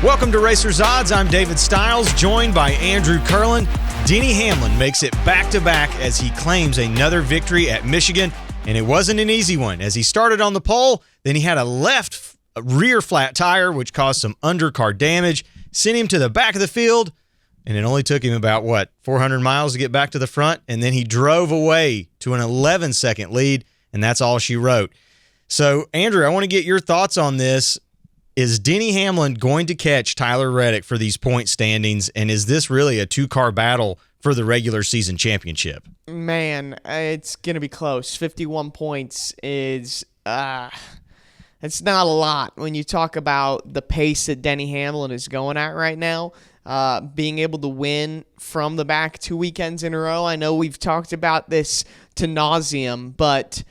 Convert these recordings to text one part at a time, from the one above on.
Welcome to Racers Odds. I'm David Styles, joined by Andrew Kurland. Denny Hamlin makes it back-to-back as he claims another victory at Michigan, and it wasn't an easy one. As he started on the pole, then he had a left rear flat tire, which caused some undercar damage, sent him to the back of the field, and it only took him about, 400 miles to get back to the front, and then he drove away to an 11-second lead, and that's all she wrote. So, Andrew, I want to get your thoughts on this. Is Denny Hamlin going to catch Tyler Reddick for these point standings, and is this really a two-car battle for the regular season championship? Man, it's going to be close. 51 points is it's not a lot when you talk about the pace that Denny Hamlin is going at right now. Being able to win from the back 2 weekends in a row. I know we've talked about this to nauseum, but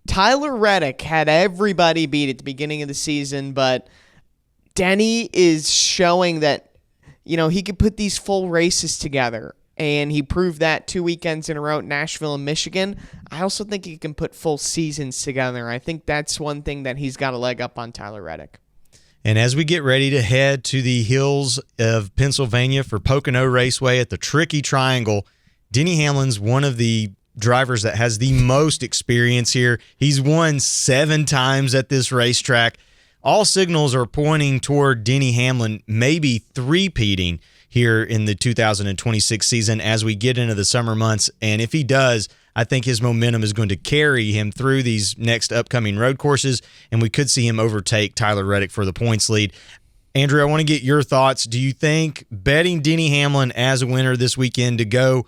Tyler Reddick had everybody beat at the beginning of the season, but Denny is showing that, he could put these full races together, and he proved that 2 weekends in a row at Nashville and Michigan. I also think he can put full seasons together. I think that's one thing that he's got a leg up on Tyler Reddick. And as we get ready to head to the hills of Pennsylvania for Pocono Raceway at the Tricky Triangle, Denny Hamlin's one of the drivers that has the most experience here. He's won 7 times at this racetrack. All signals are pointing toward Denny Hamlin maybe three-peating here in the 2026 season as we get into the summer months. And if he does, I think his momentum is going to carry him through these next upcoming road courses, and we could see him overtake Tyler Reddick for the points lead. Andrew, I want to get your thoughts. Do you think betting Denny Hamlin as a winner this weekend to go,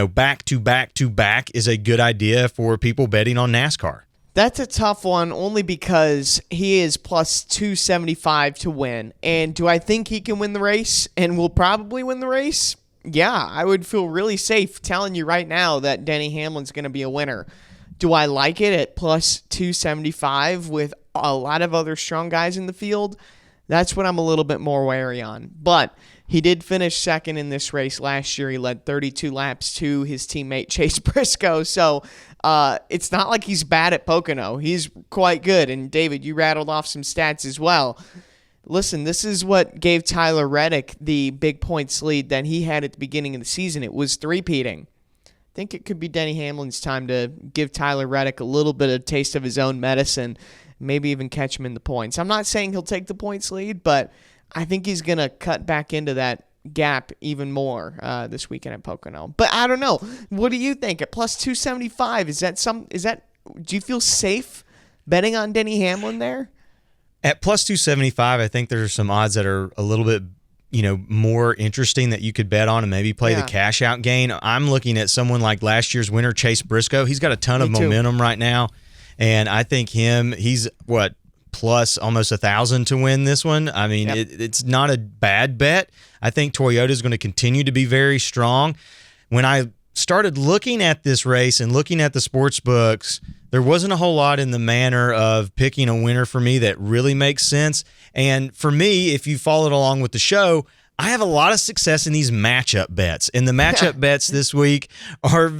back to back to back is a good idea for people betting on NASCAR? That's a tough one only because he is plus 275 to win. And do I think he can win the race and will probably win the race? Yeah, I would feel really safe telling you right now that Denny Hamlin's going to be a winner. Do I like it at plus 275 with a lot of other strong guys in the field? That's what I'm a little bit more wary on. But he did finish second in this race last year. He led 32 laps to his teammate Chase Briscoe. So it's not like he's bad at Pocono. He's quite good. And David, you rattled off some stats as well. Listen, this is what gave Tyler Reddick the big points lead that he had at the beginning of the season. It was three-peating. I think it could be Denny Hamlin's time to give Tyler Reddick a little bit of taste of his own medicine, maybe even catch him in the points. I'm not saying he'll take the points lead, but I think he's going to cut back into that gap even more this weekend at Pocono. But I don't know. What do you think? At plus 275, do you feel safe betting on Denny Hamlin there? At plus 275, I think there's some odds that are a little bit more interesting that you could bet on and maybe play the cash out gain. I'm looking at someone like last year's winner, Chase Briscoe. He's got a ton of momentum right now. And I think he's plus almost 1,000 to win this one. I mean, it's not a bad bet. I think Toyota is going to continue to be very strong. When I started looking at this race and looking at the sports books, there wasn't a whole lot in the manner of picking a winner for me that really makes sense. And for me, if you followed along with the show, I have a lot of success in these matchup bets. And the matchup bets this week are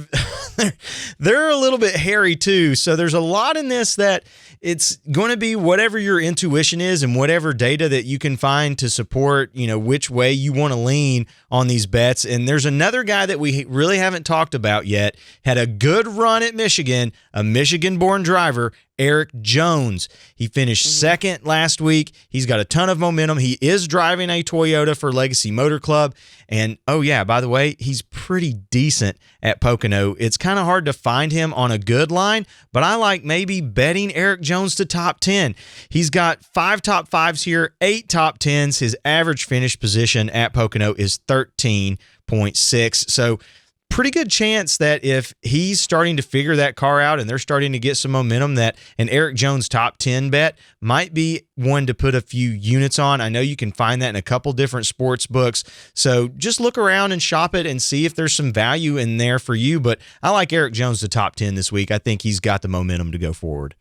they're a little bit hairy too. So there's a lot in this that it's going to be whatever your intuition is and whatever data that you can find to support, which way you want to lean on these bets. And there's another guy that we really haven't talked about yet, had a good run at Michigan, a Michigan-born driver, Eric Jones. He finished second last week. He's got a ton of momentum. He is driving a Toyota for Legacy Motor Club. And, by the way, he's pretty decent at Pocono. It's kind of hard to find him on a good line, but I like maybe betting Eric Jones to top 10. He's got 5 top 5s here, 8 top 10s. His average finish position at Pocono is 13.6. So pretty good chance that if he's starting to figure that car out and they're starting to get some momentum, that an Eric Jones top 10 bet might be one to put a few units on. I know you can find that in a couple different sports books. So just look around and shop it and see if there's some value in there for you. But I like Eric Jones to top 10 this week. I think he's got the momentum to go forward.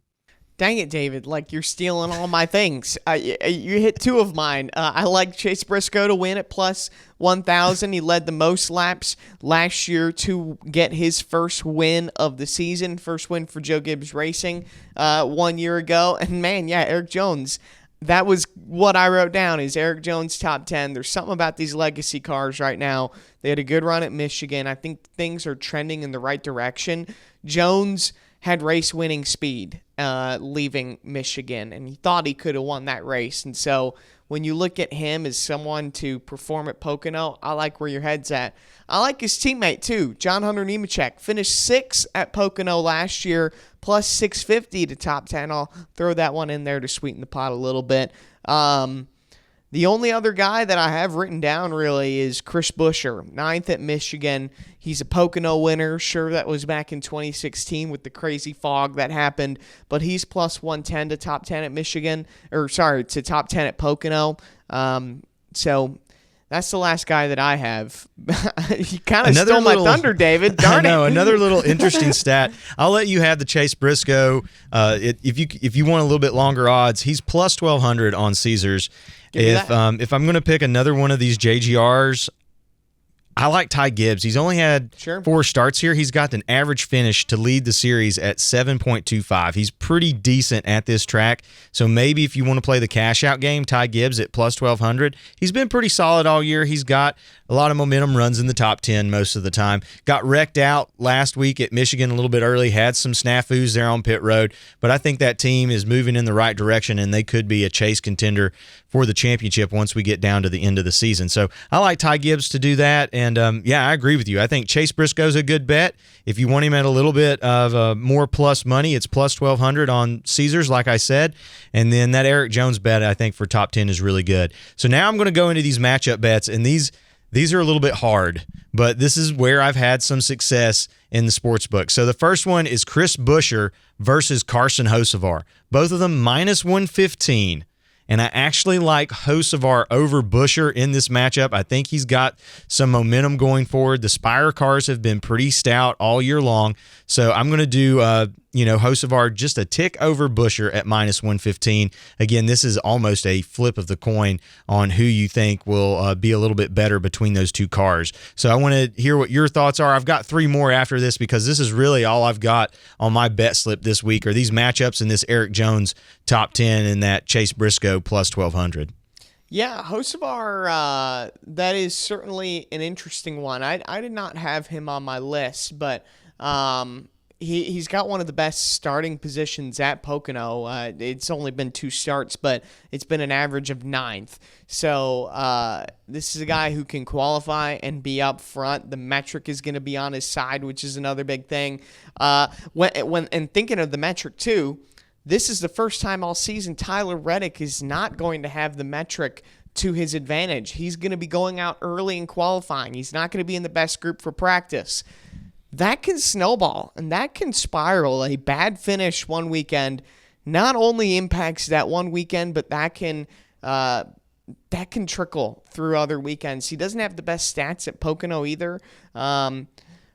Dang it, David. Like, you're stealing all my things. You hit 2 of mine. I like Chase Briscoe to win at plus 1,000. He led the most laps last year to get his first win of the season, first win for Joe Gibbs Racing 1 year ago. And, man, Eric Jones, that was what I wrote down is Eric Jones top 10. There's something about these legacy cars right now. They had a good run at Michigan. I think things are trending in the right direction. Jones had race-winning speed leaving Michigan, and he thought he could have won that race. And so when you look at him as someone to perform at Pocono, I like where your head's at. I like his teammate, too. John Hunter Nemechek finished 6th at Pocono last year, plus 650 to top 10. I'll throw that one in there to sweeten the pot a little bit. The only other guy that I have written down really is Chris Buescher, 9th at Michigan. He's a Pocono winner. Sure, that was back in 2016 with the crazy fog that happened, but he's plus 110 to top 10 at Michigan, to top 10 at Pocono. So that's the last guy that I have. You kind of stole my thunder, David. Darn I know, it. another little interesting stat. I'll let you have the Chase Briscoe. If you want a little bit longer odds, he's plus 1,200 on Caesars. If I'm going to pick another one of these JGRs, I like Ty Gibbs. He's only had 4 starts here. He's got an average finish to lead the series at 7.25. He's pretty decent at this track. So maybe if you want to play the cash-out game, Ty Gibbs at plus 1,200. He's been pretty solid all year. He's got a lot of momentum, runs in the top 10 most of the time. Got wrecked out last week at Michigan a little bit early, had some snafus there on pit road. But I think that team is moving in the right direction, and they could be a chase contender for the championship once we get down to the end of the season. So I like Ty Gibbs to do that. And I agree with you. I think Chase Briscoe's a good bet. If you want him at a little bit of more plus money, it's plus 1,200 on Caesars, like I said. And then that Eric Jones bet, I think, for top 10 is really good. So now I'm going to go into these matchup bets, and these are a little bit hard, but this is where I've had some success in the sports book. So the first one is Chris Buescher versus Carson Hocevar. Both of them minus 115. And I actually like Hocevar over Buescher in this matchup. I think he's got some momentum going forward. The Spire cars have been pretty stout all year long. So I'm going to do, Hocevar just a tick over Buescher at minus 115. Again, this is almost a flip of the coin on who you think will be a little bit better between those two cars. So I want to hear what your thoughts are. I've got 3 more after this because this is really all I've got on my bet slip this week are these matchups and this Eric Jones top 10 and that Chase Briscoe plus 1,200. Yeah, Hocevar, that is certainly an interesting one. I did not have him on my list, but he's got one of the best starting positions at Pocono. It's only been 2 starts, but it's been an average of 9th. So this is a guy who can qualify and be up front. The metric is going to be on his side, which is another big thing. When thinking of the metric too, this is the first time all season Tyler Reddick is not going to have the metric to his advantage. He's going to be going out early in qualifying. He's not going to be in the best group for practice. That can snowball, and that can spiral. A bad finish one weekend not only impacts that one weekend, but that can trickle through other weekends. He doesn't have the best stats at Pocono either.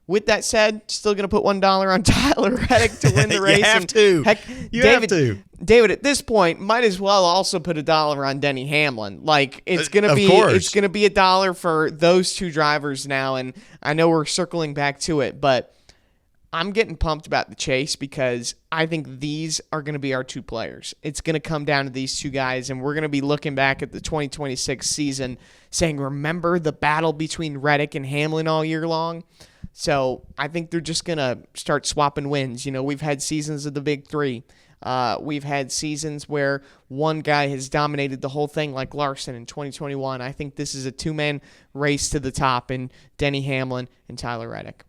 With that said, still going to put $1 on Tyler Reddick to win the race. You have to. Heck, you have to. David, at this point, might as well also put $1 on Denny Hamlin. Like it's going to be $1 for those 2 drivers now, and I know we're circling back to it, but I'm getting pumped about the chase because I think these are going to be our 2 players. It's going to come down to these 2 guys, and we're going to be looking back at the 2026 season saying, remember the battle between Reddick and Hamlin all year long? So I think they're just going to start swapping wins. You know, we've had seasons of the big 3. We've had seasons where one guy has dominated the whole thing like Larson in 2021. I think this is a 2-man race to the top in Denny Hamlin and Tyler Reddick.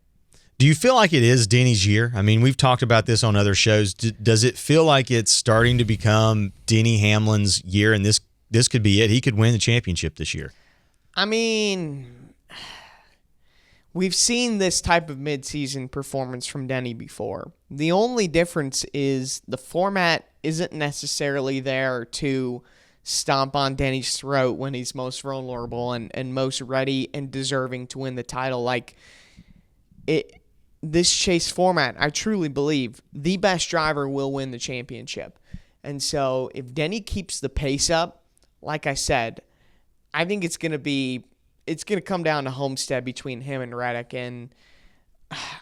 Do you feel like it is Denny's year? I mean, we've talked about this on other shows. Does it feel like it's starting to become Denny Hamlin's year, and this could be it? He could win the championship this year. I mean, we've seen this type of midseason performance from Denny before. The only difference is the format isn't necessarily there to stomp on Denny's throat when he's most vulnerable and most ready and deserving to win the title. Like this chase format, I truly believe the best driver will win the championship. And so if Denny keeps the pace up, like I said, I think it's going to come down to Homestead between him and Reddick. And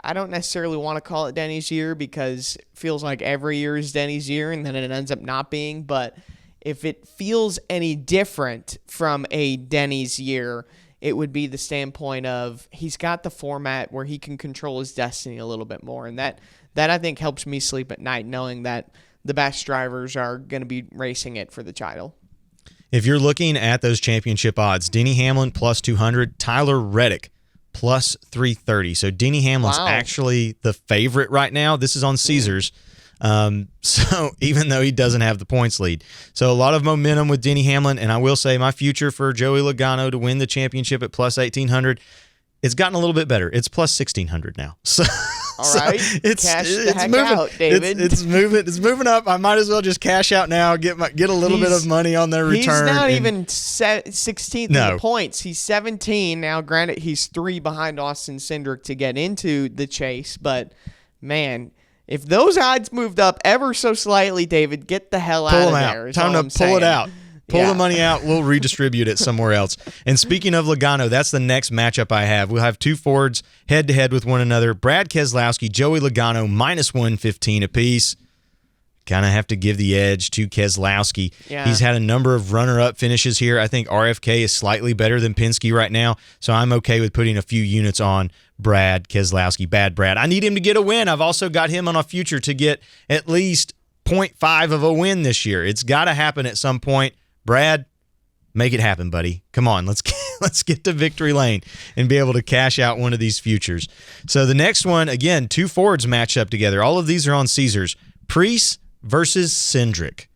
I don't necessarily want to call it Denny's year because it feels like every year is Denny's year and then it ends up not being. But if it feels any different from a Denny's year, it would be the standpoint of he's got the format where he can control his destiny a little bit more. And that I think helps me sleep at night, knowing that the best drivers are going to be racing it for the title. If you're looking at those championship odds, Denny Hamlin plus 200, Tyler Reddick plus 330. So Denny Hamlin's actually the favorite right now. This is on Caesars. So even though he doesn't have the points lead. So a lot of momentum with Denny Hamlin. And I will say my future for Joey Logano to win the championship at plus 1,800, it's gotten a a little bit better. It's plus 1,600 now. So, all right, it's heck moving out, David. It's moving up. I might as well just cash out now, get a little bit of money on their return. He's not even 16th in the points. He's 17 now. Granted, he's 3 behind Austin Cindric to get into the chase, but man, if those odds moved up ever so slightly, David, get the hell out of there. Time to pull it out. Pull the money out. We'll redistribute it somewhere else. And speaking of Logano, that's the next matchup I have. We'll have two Fords head-to-head with one another. Brad Keselowski, Joey Logano, minus 115 apiece. Kind of have to give the edge to Keselowski. Yeah. He's had a number of runner-up finishes here. I think RFK is slightly better than Penske right now, so I'm okay with putting a few units on Brad Keselowski. Bad Brad. I need him to get a win. I've also got him on a future to get at least 0.5 of a win this year. It's got to happen at some point. Brad, make it happen, buddy. Come on, let's get to victory lane and be able to cash out one of these futures. So the next one, again, two Fords match up together. All of these are on Caesars. Preece versus Cindric.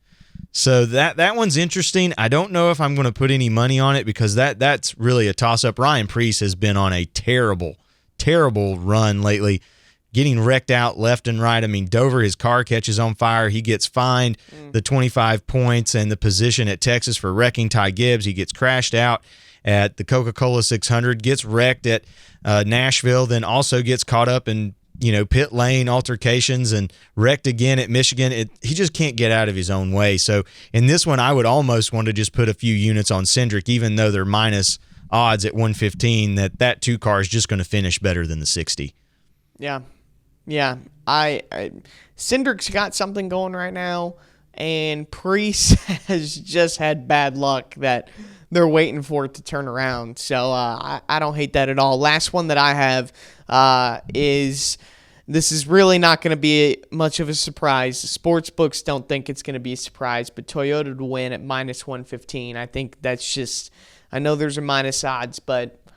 So that one's interesting. I don't know if I'm going to put any money on it because that's really a toss-up. Ryan Preece has been on a terrible, terrible run lately, getting wrecked out left and right. I mean, Dover, his car catches on fire. He gets fined the 25 points and the position at Texas for wrecking Ty Gibbs. He gets crashed out at the Coca-Cola 600, gets wrecked at Nashville, then also gets caught up in pit lane altercations and wrecked again at Michigan. He just can't get out of his own way. So in this one, I would almost want to just put a few units on Cindric, even though they're minus odds at 115, that two car is just going to finish better than the 60. Yeah, Cindric's got something going right now, and Preece has just had bad luck that they're waiting for it to turn around. So I don't hate that at all. Last one that I have is this is really not going to be much of a surprise. The sports books don't think it's going to be a surprise, but Toyota to win at minus 115. I think that's just – I know there's a minus odds, but –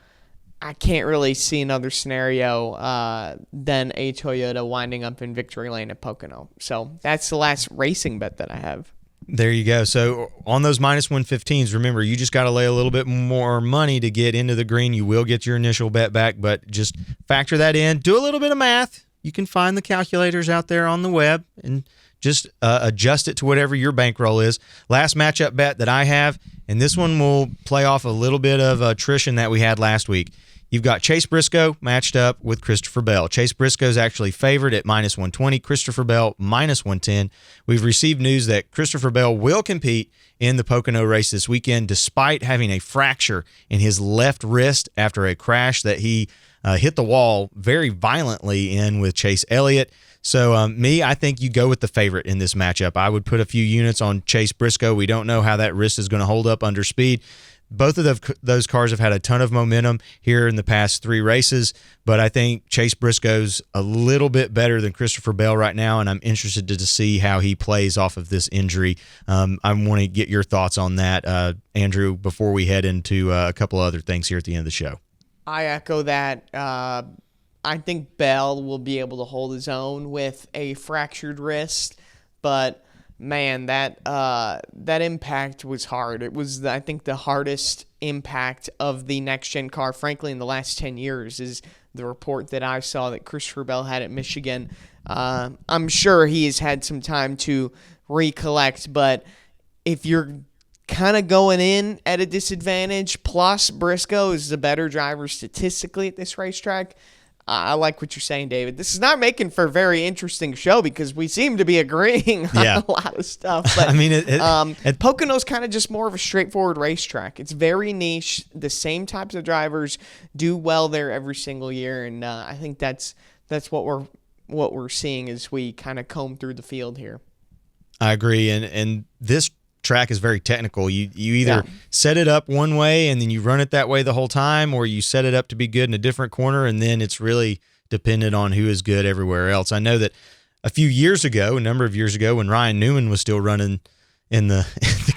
I can't really see another scenario than a Toyota winding up in victory lane at Pocono. So that's the last racing bet that I have. There you go. So on those minus 115s, remember, you just got to lay a little bit more money to get into the green. You will get your initial bet back, but just factor that in. Do a little bit of math. You can find the calculators out there on the web and just adjust it to whatever your bankroll is. Last matchup bet that I have, and this one will play off a little bit of attrition that we had last week. You've got Chase Briscoe matched up with Christopher Bell. Chase Briscoe is actually favored at minus 120. Christopher Bell minus 110. We've received news that Christopher Bell will compete in the Pocono race this weekend despite having a fracture in his left wrist after a crash that he hit the wall very violently in with Chase Elliott. So I think you go with the favorite in this matchup. I would put a few units on Chase Briscoe. We don't know how that wrist is going to hold up under speed. Both of those cars have had a ton of momentum here in the past 3 races, but I think Chase Briscoe's a little bit better than Christopher Bell right now, and I'm interested to see how he plays off of this injury. I want to get your thoughts on that, Andrew, before we head into a couple of other things here at the end of the show. I echo that. I think Bell will be able to hold his own with a fractured wrist, but man, that impact was hard. It was, I think, the hardest impact of the next-gen car, frankly, in the last 10 years, is the report that I saw that Christopher Bell had at Michigan. I'm sure he has had some time to recollect, but if you're kind of going in at a disadvantage, plus Briscoe is the better driver statistically at this racetrack, I like what you're saying, David. This is not making for a very interesting show because we seem to be agreeing on a lot of stuff. But, I mean, Pocono's kind of just more of a straightforward racetrack. It's very niche. The same types of drivers do well there every single year, and I think that's what we're seeing as we kind of comb through the field here. I agree, and this track is very technical. You either set it up one way and then you run it that way the whole time, or you set it up to be good in a different corner, and then it's really dependent on who is good everywhere else. I know that a number of years ago, when Ryan Newman was still running in the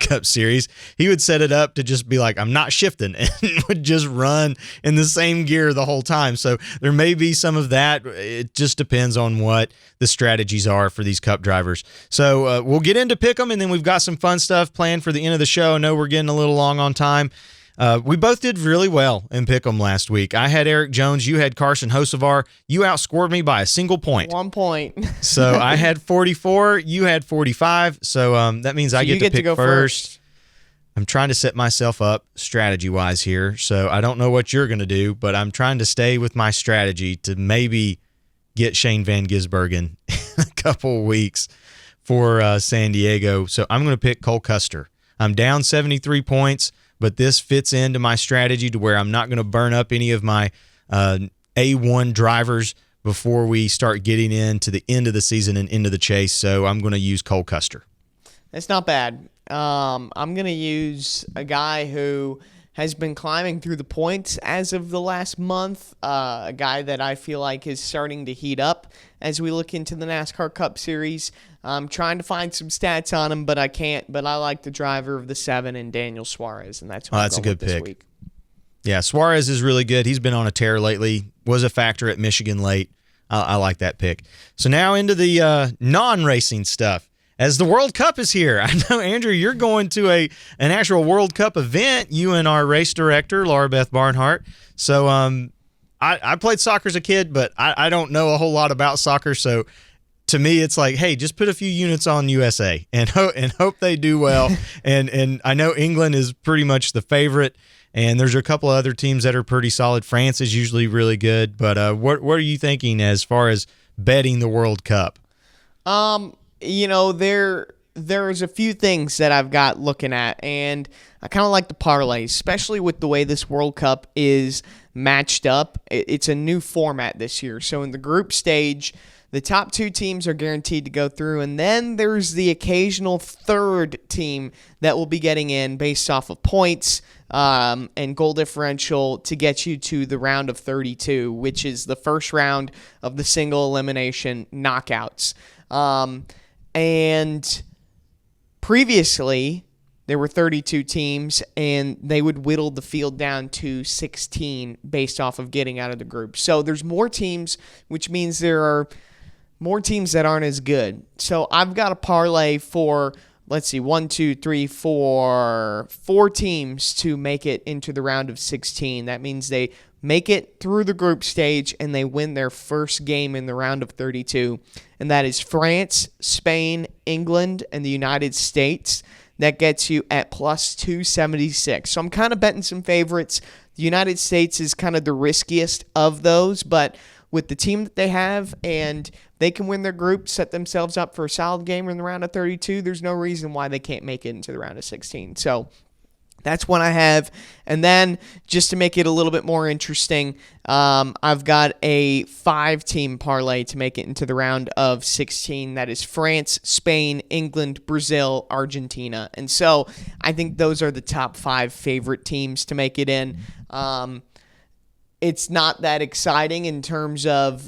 Cup Series, he would set it up to just be like, I'm not shifting, and would just run in the same gear the whole time. So there may be some of that. It just depends on what the strategies are for these Cup drivers. So we'll get into Pick'em, and then we've got some fun stuff planned for the end of the show. I know we're getting a little long on time. We both did really well in Pick'em last week. I had Eric Jones. You had Carson Hocevar. You outscored me by a single point. 1 point. So I had 44. You had 45. So that means I get to pick first. I'm trying to set myself up strategy-wise here. So I don't know what you're going to do, but I'm trying to stay with my strategy to maybe get Shane Van Gisbergen in a couple of weeks for San Diego. So I'm going to pick Cole Custer. I'm down 73 points. But this fits into my strategy to where I'm not going to burn up any of my A1 drivers before we start getting into the end of the season and into the chase. So I'm going to use Cole Custer. That's not bad. I'm going to use a guy who has been climbing through the points as of the last month, a guy that I feel like is starting to heat up as we look into the NASCAR Cup Series. I'm trying to find some stats on him, but I can't. But I like the driver of the 7 and Daniel Suarez, and that's a good pick. This week. Yeah, Suarez is really good. He's been on a tear lately. Was a factor at Michigan late. I like that pick. So now into the non-racing stuff. As the World Cup is here, I know, Andrew, you're going to an actual World Cup event, you and our race director, Laura Beth Barnhart. So I played soccer as a kid, but I don't know a whole lot about soccer. So to me, it's like, hey, just put a few units on USA and hope they do well. and I know England is pretty much the favorite, and there's a couple of other teams that are pretty solid. France is usually really good. But what are you thinking as far as betting the World Cup? There's a few things that I've got looking at, and I kind of like the parlays, especially with the way this World Cup is matched up. It's a new format this year. So in the group stage, the top 2 teams are guaranteed to go through, and then there's the occasional third team that will be getting in based off of points and goal differential to get you to the round of 32, which is the first round of the single elimination knockouts. And previously, there were 32 teams, and they would whittle the field down to 16 based off of getting out of the group. So there's more teams, which means there are more teams that aren't as good. So I've got a parlay for, let's see, 4 teams to make it into the round of 16. That means they make it through the group stage, and they win their first game in the round of 32. And that is France, Spain, England, and the United States. That gets you at plus 276. So I'm kind of betting some favorites. The United States is kind of the riskiest of those, but with the team that they have, and they can win their group, set themselves up for a solid game in the round of 32, there's no reason why they can't make it into the round of 16. So that's what I have. And then, just to make it a little bit more interesting, I've got a 5-team parlay to make it into the round of 16. That is France, Spain, England, Brazil, Argentina. And so I think those are the top 5 favorite teams to make it in. It's not that exciting in terms of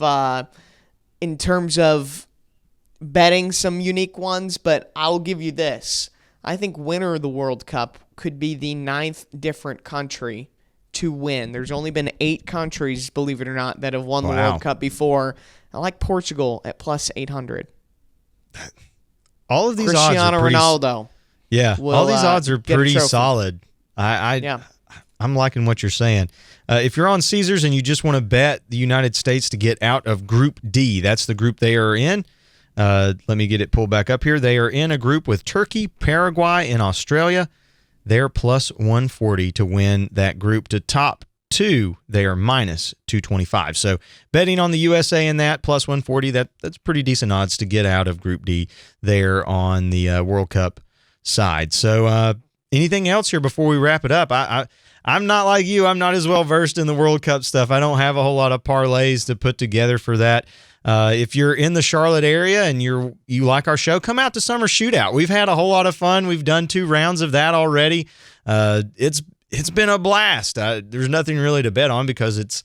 betting some unique ones, but I'll give you this. I think winner of the World Cup could be the 9th different country to win. There's only been 8 countries, believe it or not, that have won the World Cup before. I like Portugal at plus 800. All of these Cristiano odds are Ronaldo. Yeah, all these odds are pretty solid. I'm liking what you're saying. If you're on Caesars and you just want to bet the United States to get out of Group D, that's the group they are in. Let me get it pulled back up here. They are in a group with Turkey, Paraguay, and Australia. They're plus 140 to win that group. To top 2, they are minus 225. So betting on the USA in that, plus 140, that's pretty decent odds to get out of Group D there on the World Cup side. So anything else here before we wrap it up? I'm not like you. I'm not as well versed in the World Cup stuff. I don't have a whole lot of parlays to put together for that. If you're in the Charlotte area and you like our show, come out to Summer Shootout. We've had a whole lot of fun. We've done 2 rounds of that already. It's been a blast. There's nothing really to bet on because it's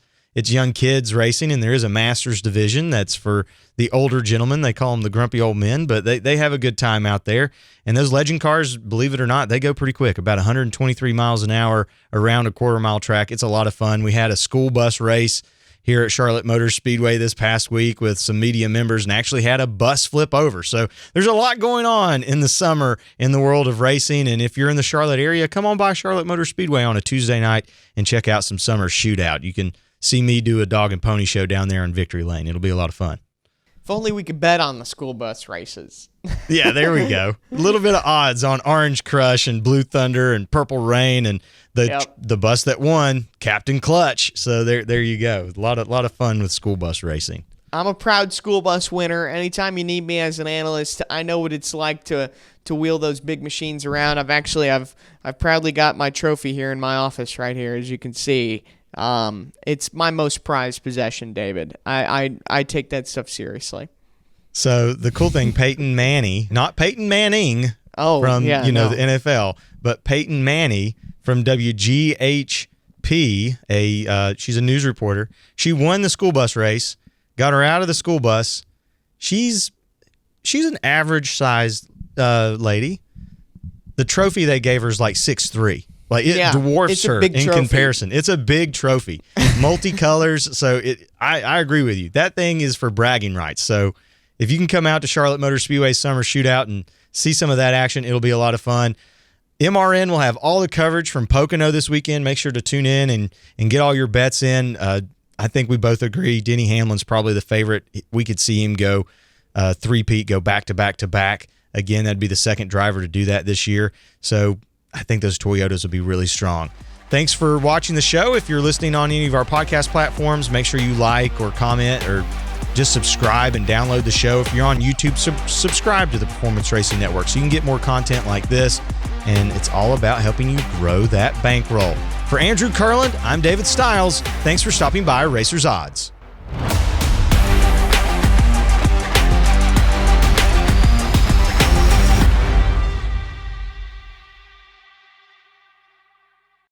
young kids racing, and there is a Masters division that's for the older gentlemen. They call them the grumpy old men, but they have a good time out there. And those legend cars, believe it or not, they go pretty quick, about 123 miles an hour around a quarter-mile track. It's a lot of fun. We had a school bus race here at Charlotte Motor Speedway this past week with some media members and actually had a bus flip over. So there's a lot going on in the summer in the world of racing. And if you're in the Charlotte area, come on by Charlotte Motor Speedway on a Tuesday night and check out some Summer Shootout. You can see me do a dog and pony show down there in Victory Lane. It'll be a lot of fun. If only we could bet on the school bus races. Yeah, there we go. A little bit of odds on Orange Crush and Blue Thunder and Purple Rain and the bus that won, Captain Clutch. So there you go. A lot of fun with school bus racing. I'm a proud school bus winner. Anytime you need me as an analyst, I know what it's like to wheel those big machines around. I've proudly got my trophy here in my office right here, as you can see. It's my most prized possession, David. I take that stuff seriously. So the cool thing, Peyton Manning, not Peyton Manning from the NFL, but Peyton Manning from WGHP, she's a news reporter. She won the school bus race, got her out of the school bus. She's an average sized lady. The trophy they gave her is like 6'3". Like it dwarfs her in comparison. It's a big trophy, multicolors. So I agree with you. That thing is for bragging rights. So if you can come out to Charlotte Motor Speedway Summer Shootout and see some of that action, it'll be a lot of fun. MRN will have all the coverage from Pocono this weekend. Make sure to tune in and get all your bets in. I think we both agree Denny Hamlin's probably the favorite. We could see him go three-peat, go back to back to back. Again, that'd be the second driver to do that this year. So I think those Toyotas will be really strong. Thanks for watching the show. If you're listening on any of our podcast platforms, make sure you like or comment or just subscribe and download the show. If you're on YouTube, subscribe to the Performance Racing Network so you can get more content like this. And it's all about helping you grow that bankroll. For Andrew Kurland, I'm David Styles. Thanks for stopping by Racers Odds.